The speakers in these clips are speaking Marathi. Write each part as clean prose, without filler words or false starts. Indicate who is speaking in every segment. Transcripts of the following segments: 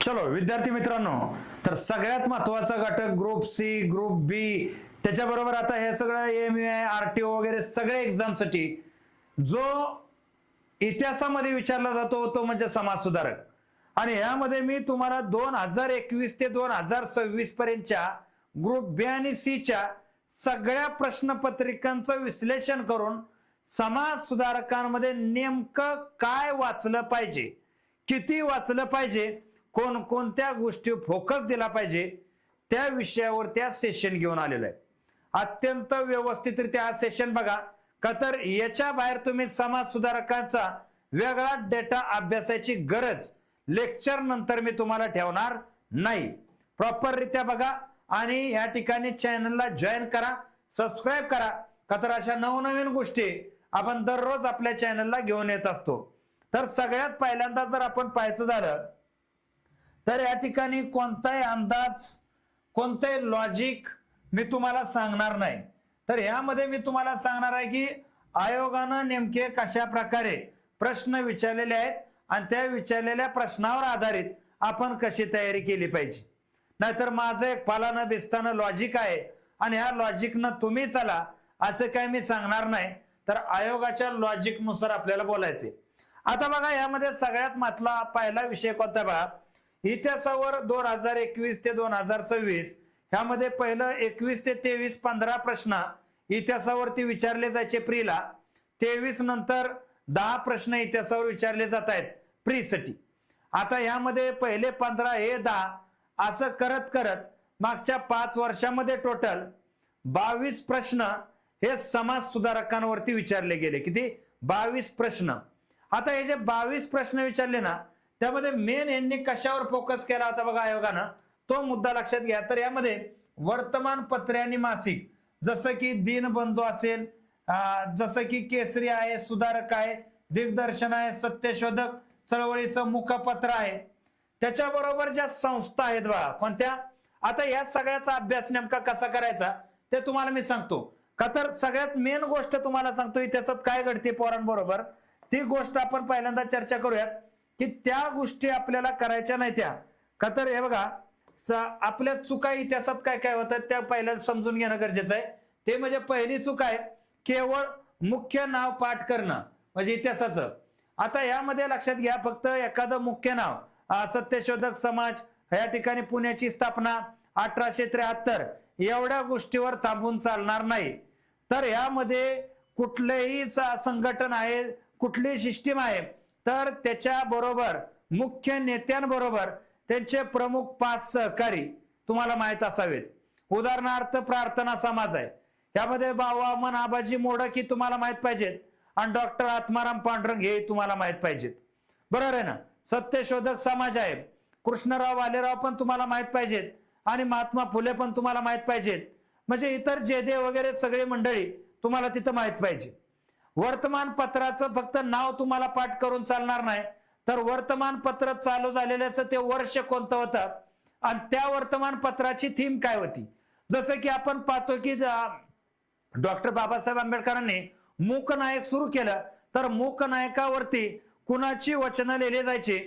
Speaker 1: चलो विद्यार्थी मित्रांनो, तर सगळ्यात महत्वाचा घटक ग्रुप सी, ग्रुप बी, त्याच्याबरोबर आता हे सगळं एएमयूआय, आरटीओ वगैरे सगळे एक्झामसाठी जो इतिहासामध्ये विचारला जातो तो म्हणजे समाज सुधारक. आणि यामध्ये मी तुम्हाला 2021 ते 2026 पर्यंतच्या ग्रुप बी आणि सी च्या सगळ्या प्रश्नपत्रिकांचं विश्लेषण करून समाज सुधारकांमध्ये नेमकं काय वाचलं पाहिजे, किती वाचलं पाहिजे, कोणकोणत्या गोष्टी फोकस दिला पाहिजे, त्या विषयावर त्या सेशन घेऊन आलेलं आहे. अत्यंत व्यवस्थितरित्या हा सेशन बघा का, तर याच्या बाहेर तुम्ही समाज सुधारकांचा वेगळा डेटा अभ्यासाची गरज लेक्चर नंतर मी तुम्हाला ठेवणार नाही. प्रॉपर रित्या बघा आणि या ठिकाणी चॅनलला जॉईन करा, सबस्क्राईब करा का, तर अशा नवनवीन गोष्टी आपण दररोज आपल्या चॅनलला घेऊन येत असतो. तर सगळ्यात पहिल्यांदा जर आपण पाहायचं झालं तर या ठिकाणी कोणताही अंदाज, कोणते लॉजिक मी तुम्हाला सांगणार नाही. तर यामध्ये मी तुम्हाला सांगणार आहे की आयोगानं नेमके कशा प्रकारे प्रश्न विचारलेले आहेत आणि त्या विचारलेल्या प्रश्नावर आधारित आपण कशी तयारी केली पाहिजे. नाहीतर माझं एक पालानं बिस्तानं लॉजिक आहे आणि ह्या लॉजिकनं तुम्ही चला असं काय मी सांगणार नाही. तर आयोगाच्या लॉजिक नुसार आपल्याला बोलायचे. आता बघा यामध्ये सगळ्यात महत्त्वाचा पहिला विषय कोणता बघा, इतिहासावर 2021 ते 2026 ह्यामध्ये पहिलं 21 ते 23 15 प्रश्न इतिहासावरती विचारले जायचे प्रीला. 23 नंतर 10 प्रश्न इतिहासावर विचारले जात आहेत प्रीसाठी. आता यामध्ये पहिले 15 हे 10 असं करत करत मागच्या 5 वर्षामध्ये टोटल 22 प्रश्न हे समाज सुधारकांवरती विचारले गेले. किती? 22 प्रश्न. आता हे जे 22 प्रश्न विचारले ना, त्यामध्ये मेन यांनी कशावर फोकस केला होता बघा आयोगानं, तो मुद्दा लक्षात घ्या. तर यामध्ये वर्तमानपत्रे आणि मासिक जसं की दिनबंधू असेल, जसं की केसरी आहे, सुधारक आहे, दिग्दर्शन आहे, सत्यशोधक चळवळीचं मुखपत्र आहे, त्याच्याबरोबर ज्या संस्था आहेत बघा कोणत्या. आता या सगळ्याचा अभ्यास नेमका कसा करायचा ते तुम्हाला मी सांगतो का, तर सगळ्यात मेन गोष्ट तुम्हाला सांगतो इतिहासात काय घडते पोरांबरोबर, ती गोष्ट आपण पहिल्यांदा चर्चा करूयात की त्या गोष्टी आपल्याला करायच्या नाही त्या का. तर हे बघा आपल्या चुका इतिहासात काय काय होतात त्या पहिल्यांदा समजून घेणं गरजेचं आहे. ते म्हणजे पहिली चूक आहे केवळ मुख्य नाव पाठ करणं म्हणजे इतिहासाचं. आता यामध्ये लक्षात घ्या फक्त एखादं मुख्य नाव, सत्यशोधक समाज या ठिकाणी पुण्याची स्थापना 1873 एवढ्या गोष्टीवर थांबून चालणार नाही. तर यामध्ये कुठलेही संघटन आहे, कुठली सिस्टीम आहे, तर त्याच्या बरोबर मुख्य नेत्यांबरोबर त्यांचे प्रमुख 5 सहकारी तुम्हाला माहित असावेत. उदाहरणार्थ प्रार्थना समाज आहे, यामध्ये वामन आबाजी मोडक ही तुम्हाला माहित पाहिजेत आणि डॉक्टर आत्माराम पांडुरंग हे तुम्हाला माहित पाहिजेत. बरोबर आहे ना. सत्यशोधक समाज आहे, कृष्णराव वालेराव पण तुम्हाला माहित पाहिजेत आणि महात्मा फुले पण तुम्हाला माहित पाहिजेत. म्हणजे इतर जेदे वगैरे सगळे मंडळी तुम्हाला तिथं माहित पाहिजे. वर्तमानपत्राचं फक्त नाव तुम्हाला पाठ करून चालणार नाही, तर वर्तमानपत्र चालू झालेल्याचं ते वर्ष कोणतं होतं आणि त्या वर्तमानपत्राची थीम काय होती. जसं की आपण पाहतो की डॉक्टर बाबासाहेब आंबेडकरांनी मूकनायक सुरू केलं, तर मूकनायकावरती कुणाची वचनं लिहिली जायची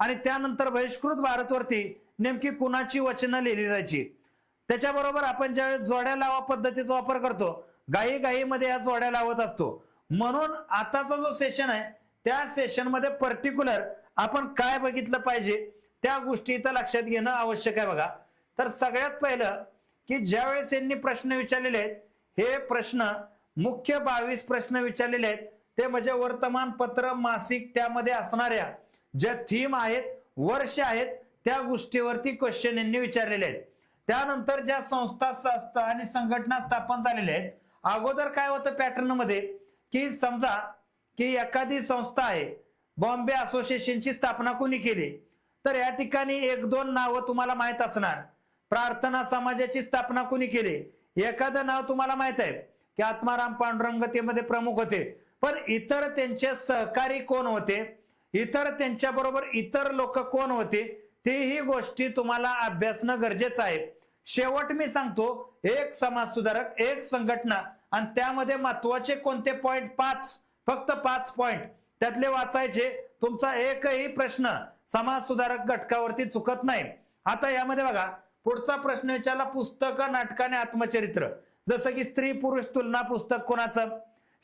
Speaker 1: आणि त्यानंतर बहिष्कृत भारतवरती नेमकी कुणाची वचनं लिहिली जायची. त्याच्याबरोबर आपण ज्यावेळेस जोड्या लावा पद्धतीचा वापर करतो, घाईमध्ये या जोड्या लावत असतो. म्हणून आताचा जो सेशन आहे त्या सेशन मध्ये पर्टिक्युलर आपण काय बघितलं पाहिजे त्या गोष्टी इथं लक्षात घेणं आवश्यक आहे बघा. तर सगळ्यात पहिलं की ज्यावेळेस यांनी प्रश्न विचारलेले आहेत, हे प्रश्न मुख्य 22 प्रश्न विचारलेले आहेत ते म्हणजे वर्तमानपत्र मासिक त्यामध्ये असणाऱ्या ज्या थीम आहेत, वर्ष आहेत, त्या गोष्टीवरती क्वेश्चन यांनी विचारलेले आहेत. त्यानंतर ज्या संस्था आणि संघटना स्थापन झालेल्या आहेत, अगोदर काय होतं पॅटर्न मध्ये की समजा की एखादी संस्था आहे, बॉम्बे असोसिएशनची स्थापना कोणी केली, तर या ठिकाणी 1-2 नावं तुम्हाला माहित असणार. प्रार्थना समाजाची स्थापना कोणी केली, एखादं नाव तुम्हाला माहित आहे की आत्माराम पांडुरंग त्यामध्ये प्रमुख होते, पण इतर त्यांचे सहकारी कोण होते, इतर त्यांच्या बरोबर इतर लोक कोण होते, तेही गोष्टी तुम्हाला अभ्यासणं गरजेचं आहे. शेवट मी सांगतो, एक समाज सुधारक, एक संघटना आणि त्यामध्ये महत्वाचे कोणते पॉइंट 5, फक्त 5 पॉइंट त्यातले वाचायचे. तुमचा एकही प्रश्न समाज सुधारक घटकावरती चुकत नाही. आता यामध्ये बघा पुढचा प्रश्न विचारला, पुस्तक नाटक आणि आत्मचरित्र, जसं की स्त्री पुरुष तुलना पुस्तक कोणाचं,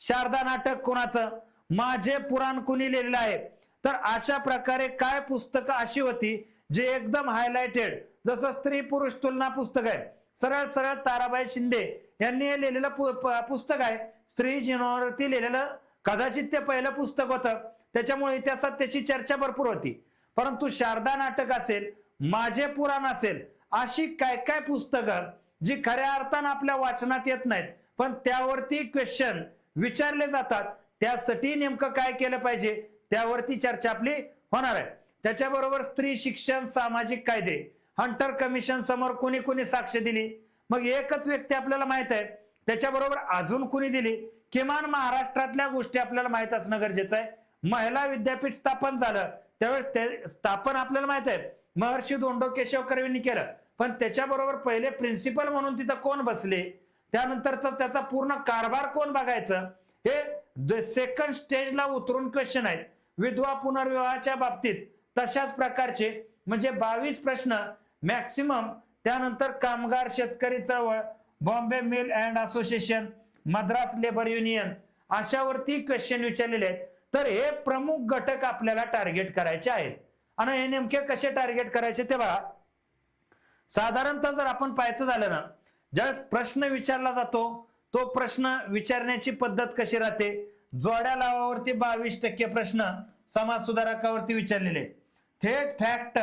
Speaker 1: शारदा नाटक कोणाचं, माझे पुराण कुणी लिहिलेलं आहे. तर अशा प्रकारे काय पुस्तकं अशी होती जे एकदम हायलाइटेड, जसं स्त्री पुरुष तुलना पुस्तक आहे, सरळ सरळ ताराबाई शिंदे यांनी हे लिहिलेलं पुस्तक आहे. स्त्री जीवनावरती लिहिलेलं कदाचित ते पहिलं पुस्तक होतं, त्याच्यामुळे इतिहासात त्याची चर्चा भरपूर होती. परंतु शारदा नाटक असेल, माझे पुराण असेल, अशी काय काय पुस्तकं जी खऱ्या अर्थानं आपल्या वाचनात येत नाहीत पण त्यावरती क्वेश्चन विचारले जातात, त्यासाठी नेमकं काय केलं पाहिजे त्यावरती चर्चा आपली होणार आहे. त्याच्याबरोबर स्त्री शिक्षण सामाजिक कायदे, हंटर कमिशन समोर कुणी कुणी साक्ष दिली, मग एकच व्यक्ती आपल्याला माहित आहे, त्याच्याबरोबर अजून कुणी दिली, किमान महाराष्ट्रातल्या गोष्टी आपल्याला माहित असणं गरजेचं आहे. महिला विद्यापीठ स्थापन झालं त्यावेळेस ते स्थापन आपल्याला माहित आहे महर्षी धोंडो केशव कर्वेंनी केलं, पण त्याच्याबरोबर पहिले प्रिन्सिपल म्हणून तिथं कोण बसले, त्यानंतर त्याचा पूर्ण कारभार कोण बघायचं, हे सेकंड स्टेजला उतरून क्वेश्चन आहेत. विधवा पुनर्विवाहाच्या बाबतीत तशाच प्रकारचे म्हणजे 22 प्रश्न मॅक्सिमम. त्यानंतर कामगार शेतकरी चळवळ, Bombay mill and association, Madras labour union, अशावरती क्वेश्चन विचारलेले आहेत. तर हे प्रमुख घटक आपल्याला टार्गेट करायचे आहेत. आणि हे नेमके कसे टार्गेट करायचे ते बघा. साधारणतः जर आपण पाहायचं झालं ना, ज्यावेळेस प्रश्न विचारला जातो तो प्रश्न विचारण्याची पद्धत कशी राहते, जोड्या लावावरती 22% प्रश्न समाज सुधारकावरती विचारलेले आहेत. थेट फॅक्ट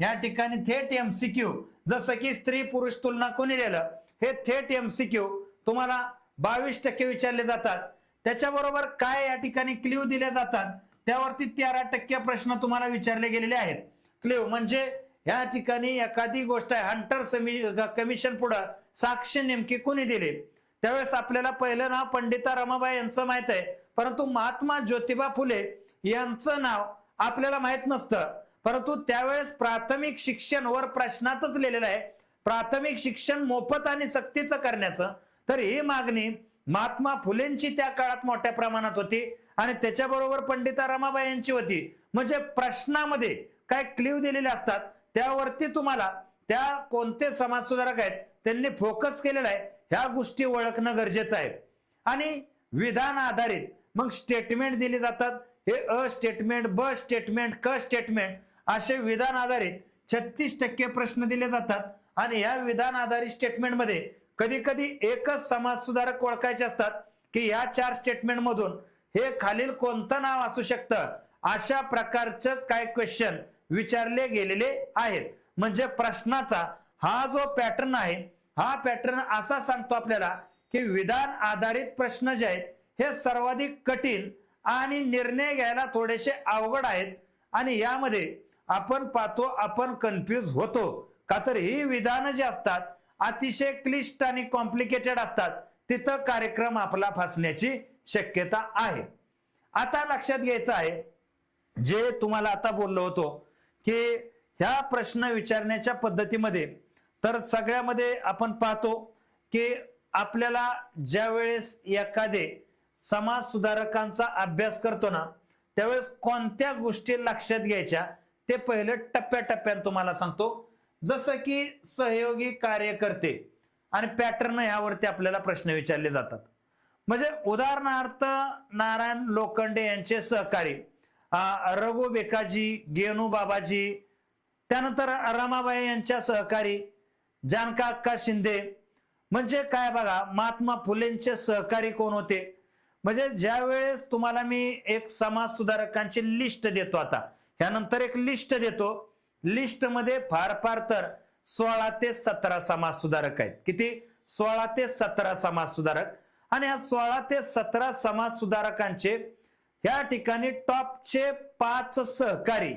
Speaker 1: या ठिकाणी थेट एमसीक्यू, जसं की स्त्री पुरुष तुलना कोणी लिहिलं, हे थेट एमसीक्यू तुम्हाला 22% विचारले जातात. त्याच्याबरोबर काय या ठिकाणी क्ल्यू दिले जातात त्यावरती 13% प्रश्न तुम्हाला विचारले गेलेले आहेत. क्ल्यू म्हणजे या ठिकाणी एखादी गोष्ट आहे, हंटर कमिशन पुढे साक्ष नेमकी कोणी दिली, त्यावेळेस आपल्याला पहिलं नाव पंडिता रमाबाई यांचं माहित आहे, परंतु महात्मा ज्योतिबा फुले यांचं नाव आपल्याला माहित नसतं. परंतु त्यावेळेस प्राथमिक शिक्षण वर प्रश्नातच लिहिलेलं आहे, प्राथमिक शिक्षण मोफत आणि सक्तीचं करण्याचं. तर ही मागणी महात्मा फुलेंची त्या काळात मोठ्या प्रमाणात होती आणि त्याच्याबरोबर पंडिता रमाबाई यांची होती. म्हणजे प्रश्नामध्ये काय क्ल्यू दिलेले असतात त्यावरती तुम्हाला त्या कोणते समाज सुधारक आहेत त्यांनी फोकस केलेला आहे ह्या गोष्टी ओळखणं गरजेचं आहे. आणि विधान आधारित मग स्टेटमेंट दिली जातात, हे अ स्टेटमेंट, ब स्टेटमेंट, क स्टेटमेंट असे विधान आधारित 36% प्रश्न दिले जातात. आणि या विधान आधारित स्टेटमेंट मध्ये कधी कधी एकच समाज सुधारक ओळखायचे असतात की या 4 स्टेटमेंट मधून हे खालील कोणतं नाव असू शकतं, अशा प्रकारचं काय क्वेश्चन विचारले गेलेले आहेत. म्हणजे प्रश्नाचा हा जो पॅटर्न आहे, हा पॅटर्न असा सांगतो आपल्याला की विधान आधारित प्रश्न जे आहेत हे सर्वाधिक कठीण आणि निर्णय घ्यायला थोडेसे अवघड आहेत. आणि यामध्ये आपण पाहतो आपण कन्फ्यूज होतो का, तर ही विधानं जी असतात अतिशय क्लिष्ट आणि कॉम्प्लिकेटेड असतात, तिथं कार्यक्रम आपला फसण्याची शक्यता आहे. आता लक्षात घ्यायचं आहे जे तुम्हाला आता बोललो होतो की ह्या प्रश्न विचारण्याच्या पद्धतीमध्ये तर सगळ्यामध्ये आपण पाहतो की आपल्याला ज्या वेळेस एखादे समाज सुधारकांचा अभ्यास करतो ना त्यावेळेस कोणत्या गोष्टी लक्षात घ्यायच्या ते पहिले टप्प्याटप्प्याने तुम्हाला सांगतो. जसं की सहयोगी कार्यकर्ते आणि पॅटर्न यावरती आपल्याला प्रश्न विचारले जातात. म्हणजे उदाहरणार्थ नारायण लोखंडे यांचे सहकारी रघु बेकाजी, गेनू बाबाजी, त्यानंतर रमाबाई यांच्या सहकारी जानका अक्का शिंदे. म्हणजे काय बघा, महात्मा फुलेंचे सहकारी कोण होते. म्हणजे ज्या वेळेस तुम्हाला मी एक समाज सुधारकांची लिस्ट देतो, आता ह्यानंतर एक लिस्ट देतो, लिस्ट मध्ये फार फार तर 16 ते 17 समाज सुधारक आहेत. किती? 16 ते 17 समाज सुधारक. आणि या 16 ते 17 समाज सुधारकांचे या ठिकाणी टॉपचे 5 सहकारी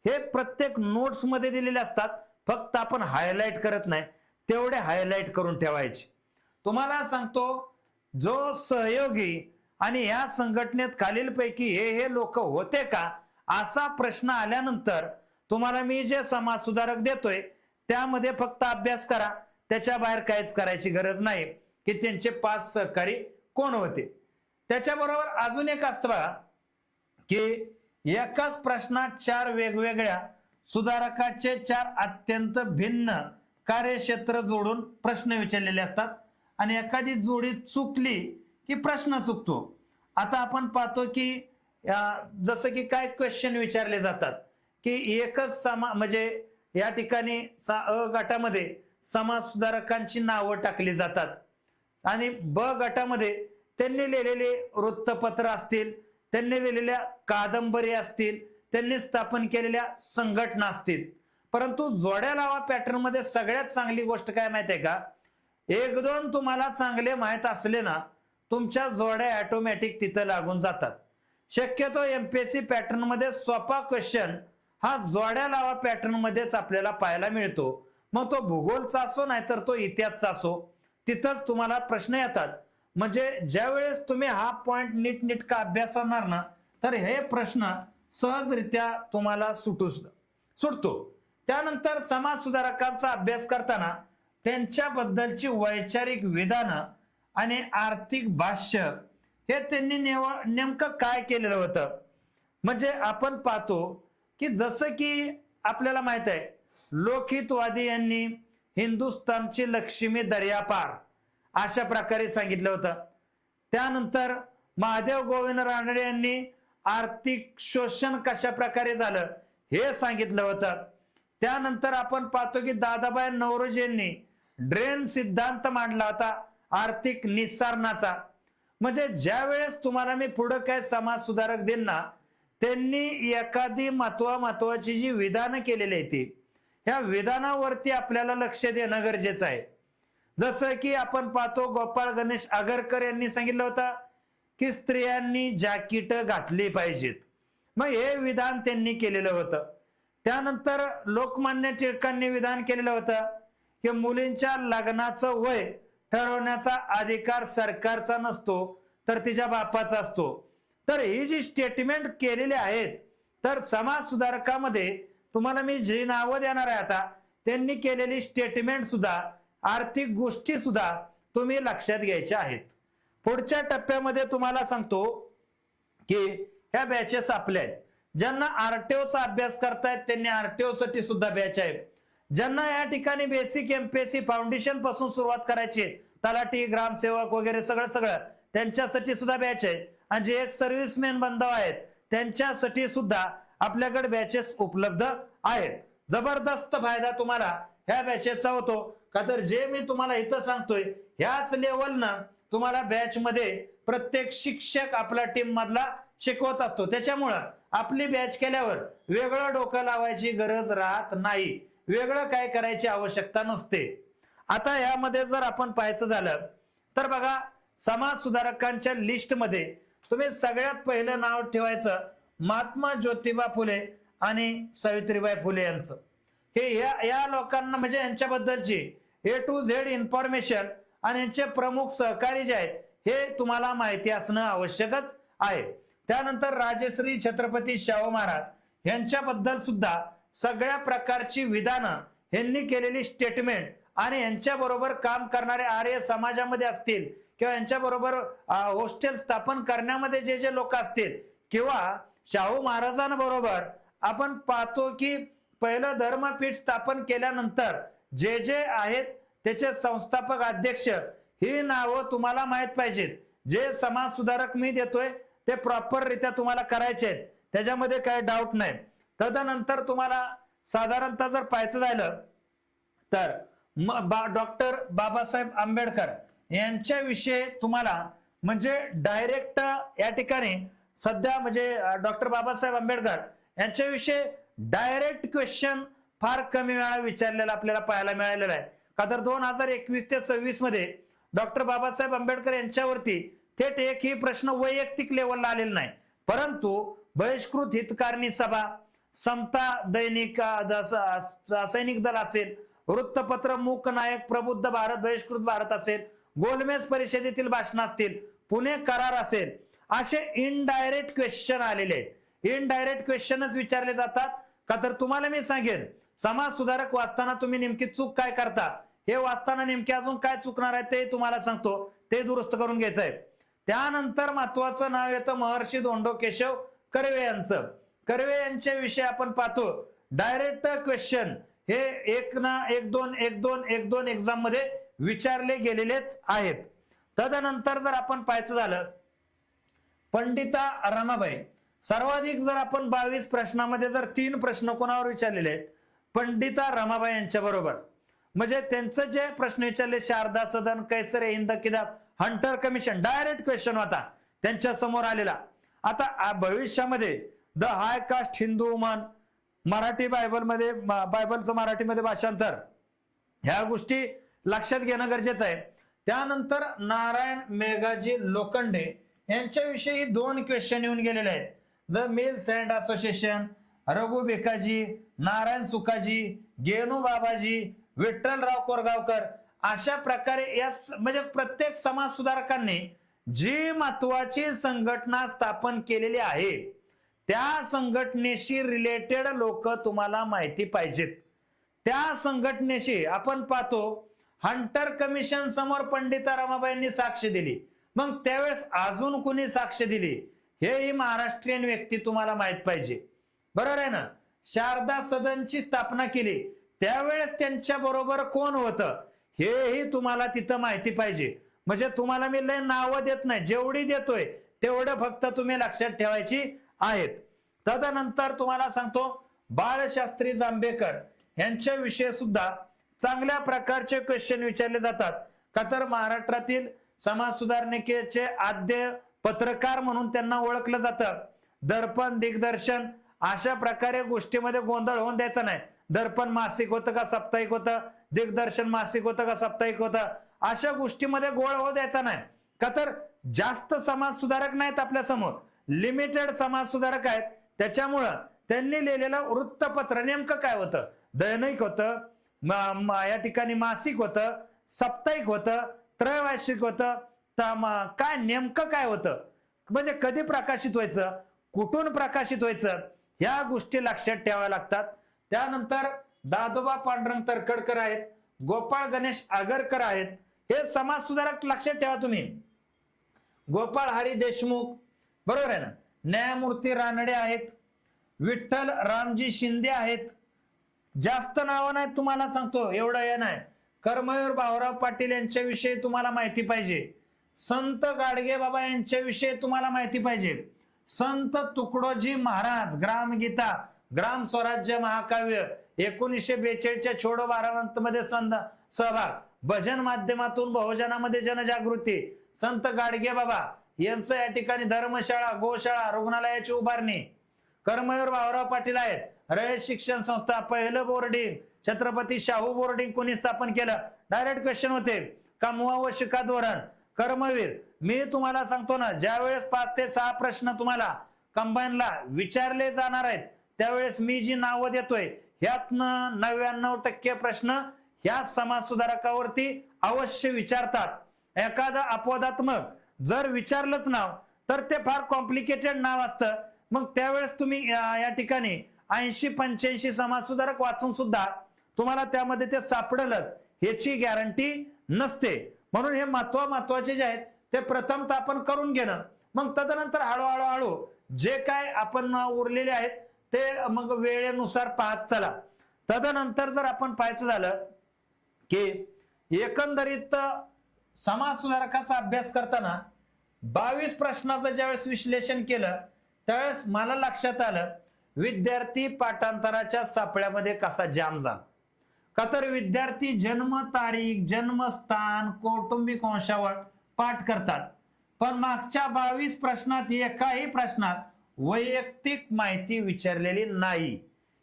Speaker 1: हे प्रत्येक नोट्स मध्ये दिलेले असतात, फक्त आपण हायलाइट करत नाही, तेवढे हायलाइट करून ठेवायचे. तुम्हाला सांगतो जो सहयोगी आणि या संघटनेत खालीलपैकी हे लोक होते का असा प्रश्न आल्यानंतर तुम्हाला मी जे समाज सुधारक देतोय त्यामध्ये फक्त अभ्यास करा, त्याच्या बाहेर काहीच करायची गरज नाही की त्यांचे 5 सहकारी कोण होते. त्याच्याबरोबर अजून एक असतं बघा की एकाच प्रश्नात 4 वेगवेगळ्या सुधारकाचे 4 अत्यंत भिन्न कार्यक्षेत्र जोडून प्रश्न विचारलेले असतात आणि एखादी जोडी चुकली की प्रश्न चुकतो. आता आपण पाहतो की जसं की काय क्वेश्चन विचारले जातात की एकच म्हणजे या ठिकाणी अ गटामध्ये समाज सुधारकांची नावं टाकली जातात आणि ब गटामध्ये त्यांनी लिहिलेले वृत्तपत्र असतील, त्यांनी लिहिलेल्या कादंबरी असतील, त्यांनी स्थापन केलेल्या संघटना असतील. परंतु जोड्या लावा पॅटर्न मध्ये सगळ्यात चांगली गोष्ट काय माहिती आहे का, एक दोन तुम्हाला चांगले माहित असले ना तुमच्या जोड्या ऑटोमॅटिक तिथं लागून जातात. शक्यतो एमपीएससी पॅटर्न मध्ये सोपा क्वेश्चन हा जोड्या लावा पॅटर्न मध्येच आपल्याला पाहायला मिळतो. मग तो भूगोलचा असो नाहीतर तो इतिहासचा असो, तिथंच तुम्हाला प्रश्न येतात. म्हणजे ज्या वेळेस तुम्ही हा पॉइंट नीटनेटका अभ्यास करणार ना तर हे प्रश्न सहजरित्या तुम्हाला सुटतो. त्यानंतर समाज सुधारकांचा अभ्यास करताना त्यांच्याबद्दलची वैचारिक विधानं आणि आर्थिक भाष्य हे त्यांनी नेमकं काय केलेलं होतं. म्हणजे आपण पाहतो की जसं की आपल्याला माहित आहे लोकहितवादी यांनी हिंदुस्थानची लक्ष्मी दर्यापार अशा प्रकारे सांगितलं होतं. त्यानंतर महादेव गोविंद रानडे यांनी आर्थिक शोषण कशा प्रकारे झालं हे सांगितलं होतं. त्यानंतर आपण पाहतो की दादाभाई नौरोजी यांनी ड्रेन सिद्धांत मांडला होता आर्थिक निस्सारणाचा. म्हणजे ज्या वेळेस तुम्हाला मी पुढे काय समाज सुधारक देईन ना त्यांनी एखादी महत्वाची जी विधानं केलेली आहे ती ह्या विधानावरती आपल्याला लक्ष देणं गरजेचं आहे. जसं की आपण पाहतो गोपाळ गणेश आगरकर यांनी सांगितलं होतं की स्त्रियांनी जॅकेट घातली पाहिजेत. मग हे विधान त्यांनी केलेलं होतं. त्यानंतर लोकमान्य टिळकांनी विधान केलेलं होतं की मुलींच्या लग्नाचं वय ठरवण्याचा अधिकार सरकारचा नसतो तर तिच्या बापाचा असतो. तर ही जी स्टेटमेंट केलेली आहेत तर समाज सुधारकामध्ये तुम्हाला मी जी नावं देणार आहे आता त्यांनी केलेली स्टेटमेंट सुद्धा आर्थिक गोष्टी सुद्धा तुम्ही लक्षात घ्यायच्या आहेत. पुढच्या टप्प्यामध्ये तुम्हाला सांगतो की ह्या बॅचेस आपल्या आहेत. ज्यांना आरटीओचा अभ्यास करतायत त्यांनी आरटीओ साठी सुद्धा बॅच आहे. ज्यांना या ठिकाणी बेसिक एमपीएससी फाउंडेशन पासून सुरुवात करायची तलाठी ग्रामसेवक वगैरे सगळं त्यांच्यासाठी सुद्धा बॅच आहे. आणि जे एक सर्व्हिसमॅन बांधव आहेत त्यांच्यासाठी सुद्धा आपल्याकडे बॅचेस उपलब्ध आहेत. जबरदस्त फायदा तुम्हाला ह्या बॅचेसचा होतो का तर जे मी तुम्हाला इथं सांगतोय ह्याच लेवलनं तुम्हाला बॅच मध्ये प्रत्येक शिक्षक आपला टीम मधला शिकवत असतो. त्याच्यामुळं आपली बॅच केल्यावर वेगळं डोकं लावायची गरज राहत नाही, वेगळं काय करायची आवश्यकता नसते. आता यामध्ये जर आपण पाहायचं झालं तर बघा समाज सुधारकांच्या लिस्ट मध्ये तुम्ही सगळ्यात पहिलं नाव ठेवायचं महात्मा ज्योतिबा फुले आणि सावित्रीबाई फुले यांचं. हे या लोकांना म्हणजे यांच्याबद्दलची A to Z इन्फॉर्मेशन आणि यांचे प्रमुख सहकारी जे आहेत हे तुम्हाला माहिती असणं आवश्यकच आहे. त्यानंतर राजश्री छत्रपती शाहू महाराज यांच्याबद्दल सुद्धा सगळ्या प्रकारची विधानं यांनी केलेली स्टेटमेंट आणि यांच्या बरोबर काम करणारे आर्य समाजामध्ये असतील किंवा यांच्या बरोबर हॉस्टेल स्थापन करण्यामध्ये जे जे लोक असतील किंवा शाहू महाराजांबरोबर आपण पाहतो की पहिलं धर्मपीठ स्थापन केल्यानंतर जे जे आहेत त्याचे संस्थापक अध्यक्ष ही नावं तुम्हाला माहित पाहिजेत. जे समाज सुधारक मी देतोय ते प्रॉपर रित्या तुम्हाला करायचे आहेत, त्याच्यामध्ये काही डाऊट नाही. तदनंतर तुम्हाला साधारणतः जर पाहायचं झालं तर डॉक्टर बाबासाहेब आंबेडकर यांच्याविषयी तुम्हाला म्हणजे डायरेक्ट या ठिकाणी सध्या म्हणजे डॉक्टर बाबासाहेब आंबेडकर यांच्याविषयी डायरेक्ट क्वेश्चन फार कमी वेळा विचारलेला आपल्याला पाहायला मिळालेला आहे. का तर 2021 ते 26 मध्ये डॉक्टर बाबासाहेब आंबेडकर यांच्यावरती थेट एकही प्रश्न वैयक्तिक लेवलला आलेला नाही. परंतु बहिष्कृत हितकारणी सभा, समता दैनिक सैनिक दल असेल, वृत्तपत्र मूक नायक, प्रबुद्ध भारत, बहिष्कृत भारत असेल, गोलमेज परिषदेतील भाषण असतील, पुणे करार असेल, असे इनडायरेक्ट क्वेश्चन आलेले आहेत. इनडायरेक्ट क्वेश्चनच विचारले जातात. का तर तुम्हाला मी सांगेन समाज सुधारक वाचताना तुम्ही नेमकी चूक काय करता हे वाचताना नेमकी अजून काय चुकणार आहे ते तुम्हाला सांगतो, ते दुरुस्त करून घ्यायचं आहे. त्यानंतर महत्वाचं नाव येतं महर्षी धोंडो केशव कर्वे यांचं. कर्वे यांच्या विषयी आपण पाहतो डायरेक्ट क्वेश्चन हे एक ना एक दोन एक्झाम मध्ये विचारले गेलेलेच आहेत. तदनंतर जर आपण पाहायचं झालं पंडिता रमाबाई, सर्वाधिक जर आपण 22 प्रश्नामध्ये जर 3 प्रश्न कोणावर विचारलेले आहेत, पंडिता रमाबाई यांच्या बरोबर. म्हणजे त्यांचं जे प्रश्न विचारले शारदा सदन, कैसर हिंद किताब, हंटर कमिशन, डायरेक्ट क्वेश्चन होता त्यांच्या समोर आलेला. आता भविष्यामध्ये the high caste Hindu woman, Marathi बायबलमध्ये बायबलचं मराठीमध्ये भाषांतर, ह्या गोष्टी लक्षात घेणं गरजेचं आहे. त्यानंतर नारायण मेघाजी लोखंडे यांच्याविषयी 2 क्वेश्चन येऊन गेलेले आहेत. द मिल सँड असोसिएशन, रघु भिकाजी, नारायण सुखाजी, गेनू बाबाजी, विठ्ठलराव कोरगावकर, अशा प्रकारे या म्हणजे प्रत्येक समाज सुधारकांनी जी महत्वाची संघटना स्थापन केलेली आहे त्या संघटनेशी रिलेटेड लोक तुम्हाला माहिती पाहिजेत. त्या संघटनेशी आपण पाहतो हंटर कमिशन समोर पंडिता रमाबाईंनी साक्ष दिली. मग त्यावेळेस अजून कुणी साक्ष दिली हेही महाराष्ट्रीयन व्यक्ती तुम्हाला माहित पाहिजे, बरोबर आहे ना. शारदा सदनची स्थापना केली त्यावेळेस त्यांच्या बरोबर कोण होतं हेही तुम्हाला तिथं माहिती पाहिजे. म्हणजे तुम्हाला मी लय नावं देत नाही, जेवढी देतोय तेवढं फक्त तुम्ही लक्षात ठेवायची आहेत. तदनंतर तुम्हाला सांगतो बाळशास्त्री जांभेकर यांच्याविषयी सुद्धा चांगल्या प्रकारचे क्वेश्चन विचारले जातात. का तर महाराष्ट्रातील समाज सुधारणेचे आद्य पत्रकार म्हणून त्यांना ओळखलं जातं. दर्पण, दिग्दर्शन अशा प्रकारे गोष्टीमध्ये गोंधळ होऊन द्यायचा नाही. दर्पण मासिक होतं का साप्ताहिक होतं, दिग्दर्शन मासिक होतं का साप्ताहिक होतं, अशा गोष्टीमध्ये गोळ होऊ द्यायचा नाही. का तर जास्त समाज सुधारक नाहीत आपल्या समोर, लिमिटेड समाज सुधारक आहेत. त्याच्यामुळं त्यांनी लिहिलेलं वृत्तपत्र नेमकं काय होतं, दैनिक होतं, या ठिकाणी मासिक होतं, साप्ताहिक होतं, त्रैवार्षिक होतं, काय नेमकं काय होतं, म्हणजे कधी प्रकाशित व्हायचं, कुठून प्रकाशित व्हायचं, ह्या गोष्टी लक्षात ठेवाव्या लागतात. त्यानंतर दादोबा पांडुरंग तरखडकर आहेत, गोपाळ गणेश आगरकर आहेत, हे समाज सुधारक लक्षात ठेवा तुम्ही. गोपाळ हरी देशमुख, बरोबर आहे ना. न्यायमूर्ती रानडे आहेत, विठ्ठल रामजी शिंदे आहेत. जास्त नावं नाहीत तुम्हाला सांगतो, एवढं हे नाही. कर्मवीर भाऊराव पाटील यांच्याविषयी तुम्हाला माहिती पाहिजे. संत गाडगे बाबा यांच्याविषयी तुम्हाला माहिती पाहिजे. संत तुकडोजी महाराज, ग्रामगीता, ग्राम स्वराज्य महाकाव्य, 1942च्या छोडो बारामत मध्ये सहभाग, भजन माध्यमातून बहुजनामध्ये जनजागृती, संत गाडगे बाबा यांचं या ठिकाणी धर्मशाळा, गोशाळा, रुग्णालयाची उभारणी. कर्मवीर भाऊराव पाटील आहेत, रयत शिक्षण संस्था, पहिलं बोर्डिंग, छत्रपती शाहू बोर्डिंग कोणी स्थापन केलं, डायरेक्ट क्वेश्चन होते. कमवा व शिका धोरण, कर्मवीर. मी तुम्हाला सांगतो ना, ज्या वेळेस 5 ते 6 प्रश्न तुम्हाला कंबाईनला विचारले जाणार आहेत त्यावेळेस मी जी नावं देतोय ह्यातनं 99% प्रश्न ह्या समाज सुधारकावरती अवश्य विचारतात. एखादं अपवादात्मक जर विचारलंच नाव तर ते फार कॉम्प्लिकेटेड नाव असतं. मग त्यावेळेस तुम्ही या ठिकाणी 80-85 समाज सुधारक वाचून सुद्धा तुम्हाला त्यामध्ये ते सापडेलच ह्याची गॅरंटी नसते. म्हणून हे महत्वाचे जे आहेत ते प्रथमतः आपण करून घेणं, मग तदनंतर हळूहळू जे काय आपण उरलेले आहेत ते मग वेळेनुसार पाहत चला. तदनंतर जर आपण पाहायचं झालं की एकंदरीत समाज सुधारकाचा अभ्यास करताना 22 प्रश्नाचं ज्यावेळेस विश्लेषण केलं त्यावेळेस मला लक्षात आलं विद्यार्थी पाठांतराच्या सापळ्यामध्ये कसा जाम झाला. का तर विद्यार्थी जन्म तारीख, जन्मस्थान, कौटुंबिक वंशावळ पाठ करतात, पण मागच्या 22 प्रश्नात एकाही प्रश्नात वैयक्तिक माहिती विचारलेली नाही.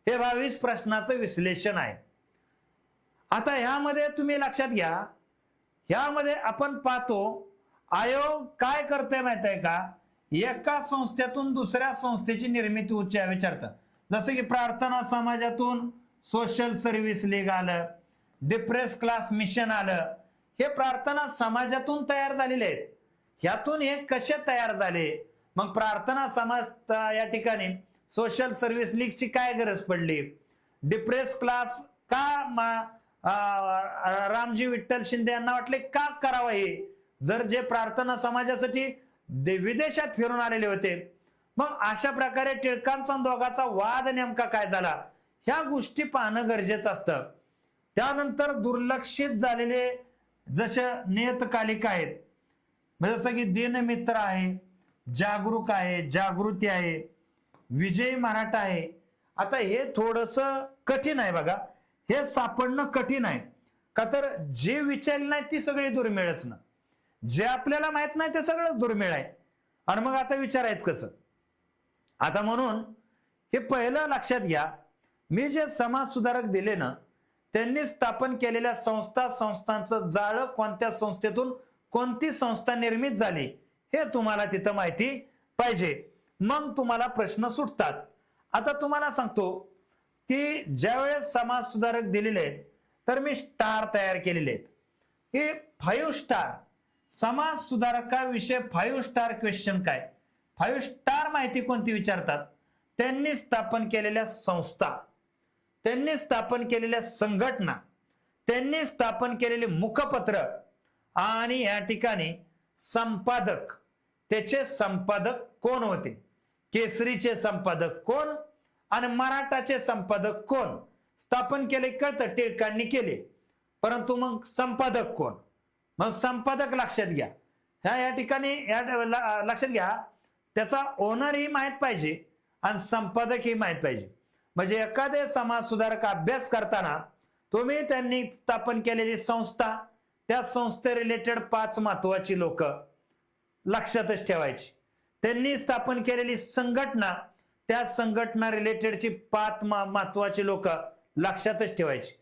Speaker 1: हे 22 प्रश्नाचं विश्लेषण आहे. आता ह्यामध्ये तुम्ही लक्षात घ्या, ह्यामध्ये आपण पाहतो आयोग काय करते माहित आहे का, एका संस्थेतून दुसऱ्या संस्थेची निर्मिती विचारतात. जसं की प्रार्थना समाजातून सोशल सर्व्हिस लीग आलं, डिप्रेस क्लास मिशन आलं, हे प्रार्थना समाजातून तयार झालेले आहेत. ह्यातून हे कसे तयार झाले, मग प्रार्थना समाज या ठिकाणी सोशल सर्व्हिस लीगची काय गरज पडली, डिप्रेस क्लास का रामजी विठ्ठल शिंदे यांना वाटले का करावं हे, जर जे प्रार्थना समाजासाठी विदेशात फिरून आलेले होते. मग अशा प्रकारे टिळकांचा दोघांचा वाद नेमका काय झाला ह्या गोष्टी पाहणं गरजेचं असतं. त्यानंतर दुर्लक्षित झालेले जसे नियतकालिका आहेत, जसं की दिनमित्र आहे, जागरूक आहे, जागृती आहे, विजयी मराठा आहे. आता हे थोडस कठीण आहे बघा, हे सापडणं कठीण आहे. का तर जे विचारले नाही ती सगळी दुर्मिळच ना, जे आपल्याला माहित नाही ते सगळंच दुर्मिळ आहे. आणि मग आता विचारायचं कसं? आता म्हणून हे पहिलं लक्षात घ्या, मी जे समाज सुधारक दिले ना, त्यांनी स्थापन केलेल्या संस्थांचं जाळं कोणत्या संस्थेतून कोणती संस्था निर्मित झाली हे तुम्हाला तिथं माहिती पाहिजे. मग तुम्हाला प्रश्न सुटतात. आता तुम्हाला सांगतो की ज्यावेळेस समाज सुधारक दिलेले आहेत तर मी स्टार तयार केलेले आहेत. हे 5 स्टार समाज सुधारकाविषयी 5 स्टार क्वेश्चन काय, 5 स्टार माहिती कोणती विचारतात? त्यांनी स्थापन केलेल्या संस्था, त्यांनी स्थापन केलेल्या संघटना, त्यांनी स्थापन केलेले मुखपत्र आणि या ठिकाणी संपादक, त्याचे संपादक कोण होते, केसरीचे संपादक कोण आणि मराठाचे संपादक कोण, स्थापन केले कळतं, टिळकांनी केले, परंतु मग संपादक कोण? मग संपादक लक्षात घ्या, या ठिकाणी लक्षात घ्या, त्याचा ओनर ही माहित पाहिजे आणि संपादक ही माहित पाहिजे. म्हणजे एखादे समाज सुधारक अभ्यास करताना तुम्ही त्यांनी स्थापन केलेली संस्था, त्या संस्थे रिलेटेड 5 महत्वाची लोक लक्षातच ठेवायची. त्यांनी स्थापन केलेली संघटना, त्या संघटना रिलेटेडची 5 महत्वाची लोक लक्षातच ठेवायची.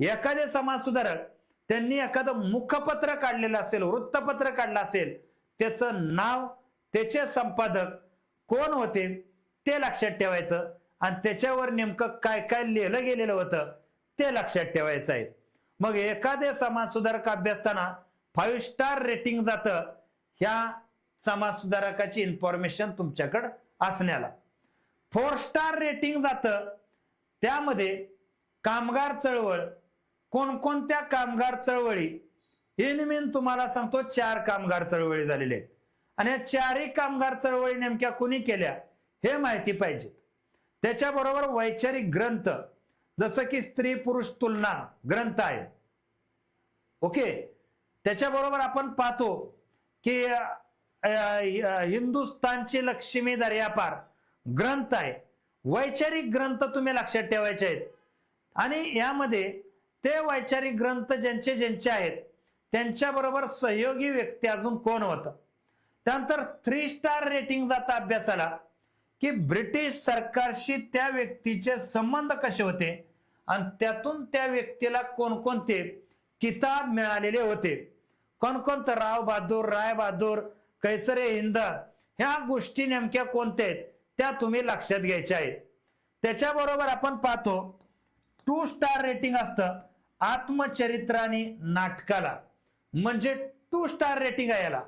Speaker 1: एखादे समाज सुधारक त्यांनी एखादं मुखपत्र काढलेलं असेल, वृत्तपत्र काढलं असेल, त्याचं नाव, त्याचे संपादक कोण होते ते लक्षात ठेवायचं आणि त्याच्यावर नेमकं काय काय लिहिलं गेलेलं होतं ते लक्षात ठेवायचं आहे. मग एखादे समाज सुधारक अभ्यासताना 5 स्टार रेटिंग जातं ह्या समाज सुधारकाची इन्फॉर्मेशन तुमच्याकडे असण्याला. 4 स्टार रेटिंग जातं त्यामध्ये कामगार चळवळ, कोणकोणत्या कामगार चळवळी, इन मीन तुम्हाला सांगतो 4 कामगार चळवळी झालेले आहेत आणि या 4ही कामगार चळवळी नेमक्या कोणी केल्या हे माहिती पाहिजे. त्याच्याबरोबर वैचारिक ग्रंथ, जसं की स्त्री पुरुष तुलना ग्रंथ आहे, ओके. त्याच्याबरोबर आपण पाहतो की हिंदुस्थानची लक्ष्मी दर्यापार ग्रंथ आहे. वैचारिक ग्रंथ तुम्ही लक्षात ठेवायचे आहेत आणि यामध्ये ते वैचारिक ग्रंथ ज्यांचे ज्यांचे आहेत त्यांच्याबरोबर सहयोगी व्यक्ती अजून कोण होतं. त्यानंतर 3 स्टार रेटिंग जातं अभ्यासाला की ब्रिटिश सरकारशी त्या व्यक्तीचे संबंध कसे होते आणि त्यातून त्या व्यक्तीला कोणकोणते किताब मिळालेले होते, कोणकोणतं राव बहादूर, राय बहादूर, कैसरे हिंद, ह्या गोष्टी नेमक्या कोणत्या आहेत त्या तुम्ही लक्षात घ्यायच्या आहेत. त्याच्याबरोबर आपण पाहतो 2 स्टार रेटिंग असतं आत्मचरित्र आणि नाटकाला. म्हणजे 2 स्टार रेटिंग आहे याला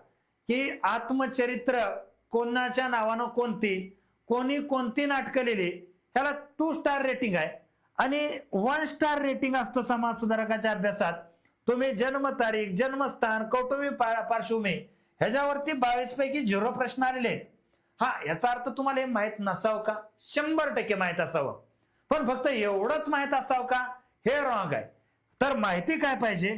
Speaker 1: की आत्मचरित्र कोणाच्या नावानं कोणती, कोणी कोणती नाटकं लिहिली, त्याला 2 स्टार रेटिंग आहे. आणि 1 स्टार रेटिंग असतं समाज सुधारकाच्या अभ्यासात. तुम्ही जन्मतारीख, जन्मस्थान, कौटुंबिक पार्श्वभूमी ह्याच्यावरती 22 पैकी 0 प्रश्न आलेले आहेत. हा, याचा अर्थ तुम्हाला हे माहित नसावं का? 100% माहित असावं, पण फक्त एवढंच माहित असावं का हे रॉंग आहे. तर माहिती काय पाहिजे,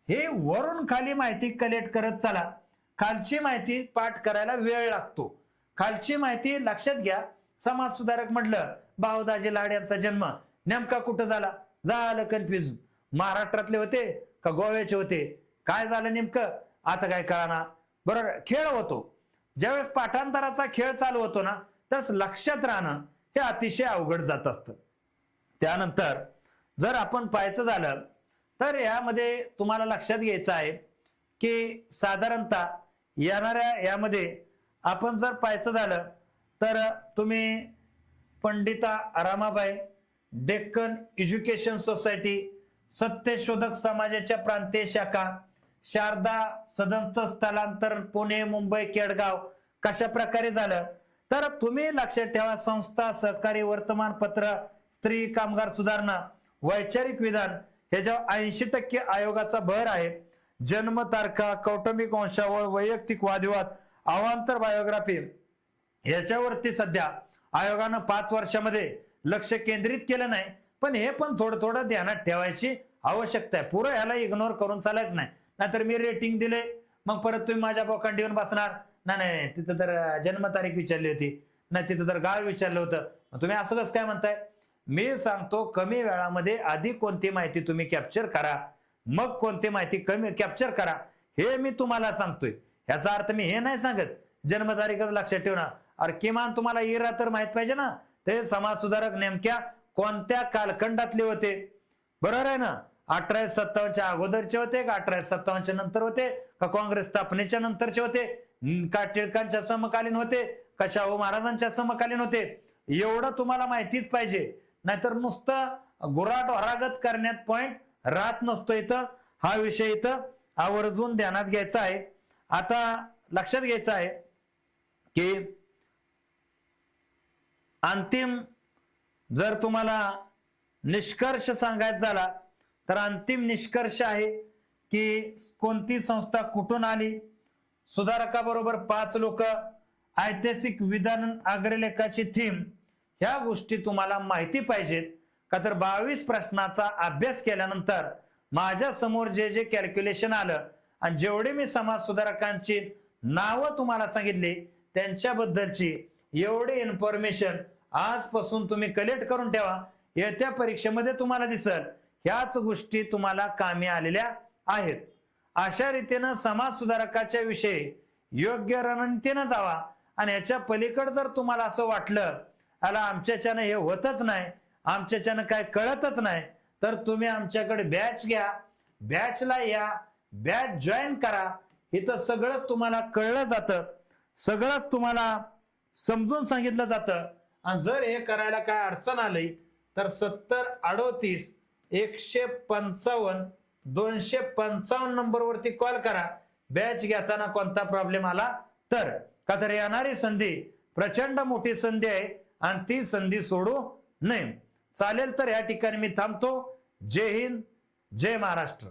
Speaker 1: हे वरून खाली माहिती कलेक्ट करत चला. खालची माहिती पाठ करायला वेळ लागतो. खालची माहिती लक्षात घ्या. समाज सुधारक म्हटलं बाळदाजी लाड यांचा जन्म नेमका कुठं झाला, झालं कन्फ्युजन. महाराष्ट्रातले होते का गोव्याचे होते, काय झालं नेमकं आता काय कळना. बरोबर, खेळ होतो. ज्यावेळेस पाठांतराचा खेळ चालू होतो ना तर लक्षात राहणं हे अतिशय अवघड जात असतं. त्यानंतर जर आपण पाहायचं झालं तर यामध्ये तुम्हाला लक्षात घ्यायचं आहे की साधारणतः येणाऱ्या यामध्ये आपण जर पाहायचं झालं तर तुम्ही पंडिता रमाबाई, डेक्कन एज्युकेशन सोसायटी, सत्यशोधक समाजाच्या प्रांतीय शाखा, शारदा सदनचं स्थलांतर पुणे, मुंबई, केडगाव कशा प्रकारे झालं तर तुम्ही लक्षात ठेवा. संस्था, सहकारी वर्तमानपत्र, स्त्री कामगार सुधारणा, वैचारिक विधान ह्याच्यावर 80% आयोगाचा भर आहे. जन्मतारखा, कौटुंबिक वंशावळ, वैयक्तिक वादविवाद, अवांतर बायोग्राफी याच्यावरती सध्या आयोगानं 5 वर्षामध्ये लक्ष केंद्रित केलं नाही, पण हे पण थोडं थोडं ध्यानात ठेवायची आवश्यकता आहे. पुरं ह्याला इग्नोर करून चालायचं नाही. नाहीतर मी रेटिंग दिले मग परत तुम्ही माझ्या बोकांडी येऊन बसणार, नाही नाही तिथं तर जन्मतारीख विचारली होती, नाही तिथं तर गाव विचारलं होतं, तुम्ही असं कसं काय म्हणताय. मी सांगतो कमी वेळामध्ये आधी कोणती माहिती तुम्ही कॅप्चर करा, मग कोणती माहिती कमी कॅप्चर करा, हे मी तुम्हाला सांगतोय. याचा अर्थ मी हे नाही सांगत जन्मतारीखच लक्षात ठेवणार. अरे किमान तुम्हाला इरा तर माहित पाहिजे ना, ते समाज सुधारक नेमक्या कोणत्या कालखंडातले होते. बरोबर आहे ना, 1857च्या अगोदरचे होते का 1857च्या नंतर होते का काँग्रेस स्थापनेच्या नंतरचे होते का टिळकांच्या समकालीन होते का शाहू महाराजांच्या समकालीन होते, एवढं तुम्हाला माहितीच पाहिजे. नाहीतर नुसतं गुराढोरागत करण्यात पॉइंट राहत नसतो. इथं हा विषय इथं आवर्जून ध्यानात घ्यायचा आहे. आता लक्षात घ्यायचं आहे की अंतिम जर तुम्हाला निष्कर्ष सांगायचा झाला तर अंतिम निष्कर्ष आहे की कोणती संस्था कुठून आली, सुधारकाबरोबर 5 लोक, ऐतिहासिक विधान अग्रलेखाची थीम, ह्या गोष्टी तुम्हाला माहिती पाहिजेत. का तर 22 प्रश्नाचा अभ्यास केल्यानंतर माझ्या समोर जे जे कॅल्क्युलेशन आलं आणि जेवढे मी समाज सुधारकांची नावं तुम्हाला सांगितली त्यांच्याबद्दलची एवढी इन्फॉर्मेशन आजपासून तुम्ही कलेक्ट करून ठेवा. येत्या परीक्षेमध्ये तुम्हाला दिसल ह्याच गोष्टी तुम्हाला कामी आलेल्या आहेत. अशा रीतीनं समाज सुधारकाच्या विषयी योग्य रणनीतीनं जावा. आणि याच्या पलीकडे जर तुम्हाला असं वाटलं आला आमच्याच्यानं हे होतच नाही, आमच्याच्यानं काय कळतच नाही, तर तुम्ही आमच्याकडे बॅच घ्या, बॅचला या, बॅच जॉईन करा. इथं सगळंच तुम्हाला कळलं जातं, सगळंच तुम्हाला समजून सांगितलं जातं. आणि जर हे करायला काय अडचण आली तर 70 38 155 255 नंबरवरती कॉल करा. बॅच घेताना कोणता प्रॉब्लेम आला तर. का तर येणारी संधी प्रचंड मोठी संधी आहे आणि ती संधी सोडू नये. चालेल तर या ठिकाणी मी थांबतो. जय हिंद, जय महाराष्ट्र.